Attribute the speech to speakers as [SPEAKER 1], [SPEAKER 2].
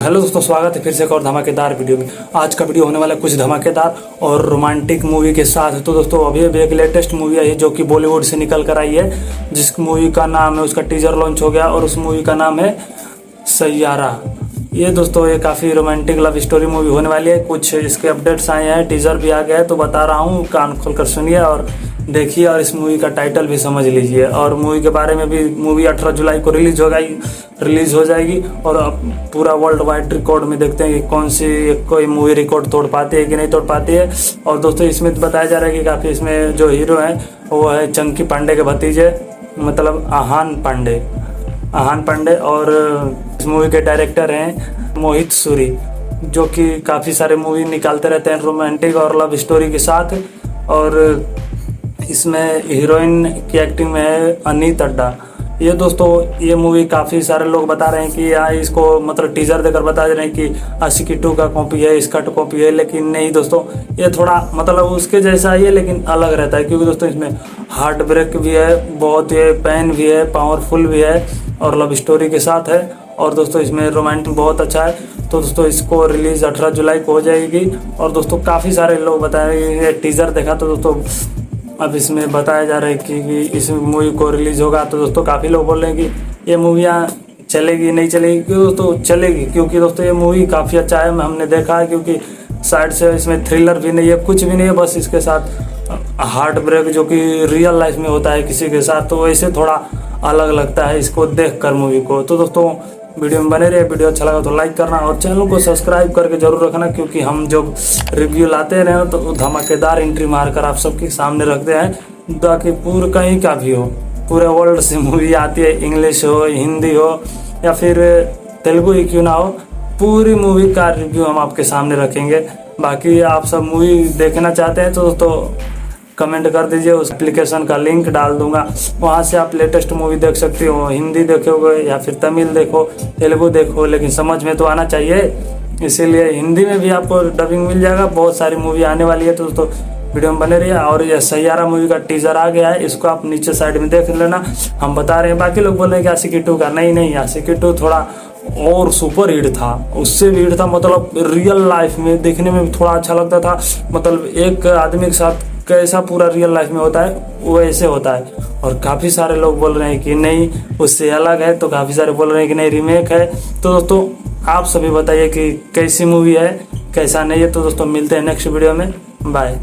[SPEAKER 1] Hello दोस्तों, स्वागत है फिर से एक और धमाकेदार वीडियो में। आज का वीडियो होने वाला है कुछ धमाकेदार और रोमांटिक मूवी के साथ। तो दोस्तों अभी एक लेटेस्ट मूवी आई है जो कि बॉलीवुड से निकल कर आई है, जिस मूवी का नाम है, उसका टीजर लॉन्च हो गया और उस मूवी का नाम है सैयारा। ये दोस्तों ये काफ़ी रोमांटिक लव स्टोरी मूवी होने वाली है। कुछ इसके अपडेट्स आए हैं, टीजर भी आ गया है, तो बता रहा हूँ, कान खोल कर सुनिए और देखिए और इस मूवी का टाइटल भी समझ लीजिए। और मूवी के बारे में भी, मूवी 18 जुलाई को रिलीज हो जाएगी और पूरा वर्ल्ड वाइड रिकॉर्ड में देखते हैं कि कौन सी कोई मूवी रिकॉर्ड तोड़ पाती है कि नहीं तोड़ पाती है। और दोस्तों इसमें बताया जा रहा है कि काफ़ी इसमें जो हीरो हैं वो है चंकी पांडे के भतीजे, मतलब आहान पांडे। और इस मूवी के डायरेक्टर हैं मोहित सूरी, जो कि काफ़ी सारे मूवी निकालते रहते हैं रोमांटिक और लव स्टोरी के साथ। और इसमें हीरोइन की एक्टिंग में है अनीत अड्डा। ये दोस्तों ये मूवी काफ़ी सारे लोग बता रहे हैं कि यार इसको मतलब टीजर देकर बता रहे हैं कि आशिकी 2 का कॉपी है, इसका कॉपी है, लेकिन नहीं दोस्तों, ये थोड़ा मतलब उसके जैसा ही है लेकिन अलग रहता है। क्योंकि दोस्तों इसमें हार्ट ब्रेक भी है, बहुत ये पैन भी है, पावरफुल भी है और लव स्टोरी के साथ है। और दोस्तों इसमें रोमांटिक बहुत अच्छा है। तो दोस्तों इसको रिलीज़ 18 जुलाई को हो जाएगी। और दोस्तों काफ़ी सारे लोग बता रहे हैं, ये टीज़र देखा तो दोस्तों अब इसमें बताया जा रहा है कि इस मूवी को रिलीज़ होगा। तो दोस्तों काफ़ी लोग बोल रहे हैं कि ये मूवियाँ चलेगी नहीं चलेगी। क्यों दोस्तों चलेगी, क्योंकि दोस्तों ये मूवी काफ़ी अच्छा है, हमने देखा है। क्योंकि साइड से इसमें थ्रिलर भी नहीं है, कुछ भी नहीं है, बस इसके साथ हार्ट ब्रेक जो कि रियल लाइफ में होता है किसी के साथ, तो वैसे थोड़ा अलग लगता है इसको देख कर मूवी को। तो दोस्तों वीडियो में बने रहे, वीडियो अच्छा लगा तो लाइक करना और चैनल को सब्सक्राइब करके जरूर रखना, क्योंकि हम जब रिव्यू लाते रहे तो धमाकेदार एंट्री मारकर आप सबके सामने रखते हैं, ताकि पूरे कहीं का भी हो, पूरे वर्ल्ड से मूवी आती है, इंग्लिश हो, हिंदी हो या फिर तेलुगु ही क्यों ना हो, पूरी मूवी का रिव्यू हम आपके सामने रखेंगे। बाकी आप सब मूवी देखना चाहते हैं तो दोस्तों कमेंट कर दीजिए, उस एप्लीकेशन का लिंक डाल दूंगा, वहाँ से आप लेटेस्ट मूवी देख सकते हो। हिंदी देखोगे या फिर तमिल देखो, तेलुगु देखो, लेकिन समझ में तो आना चाहिए, इसीलिए हिंदी में भी आपको डबिंग मिल जाएगा। बहुत सारी मूवी आने वाली है, तो दोस्तों वीडियो में बने रहिए। और ये सैयारा मूवी का टीजर आ गया है, इसको आप नीचे साइड में देख लेना, हम बता रहे हैं। बाकी लोग बोल रहे हैं कि आशिकी 2 का, नहीं, आशिकी 2 थोड़ा और सुपर हिट था, उससे भी हिट था, मतलब रियल लाइफ में देखने में भी थोड़ा अच्छा लगता था। मतलब एक आदमी के साथ कैसा पूरा रियल लाइफ में होता है वो ऐसे होता है। और काफ़ी सारे लोग बोल रहे हैं कि नहीं उससे अलग है, तो काफ़ी सारे बोल रहे हैं कि नहीं रीमेक है। तो दोस्तों आप सभी बताइए कि कैसी मूवी है, कैसा नहीं है। तो दोस्तों मिलते हैं नेक्स्ट वीडियो में, बाय।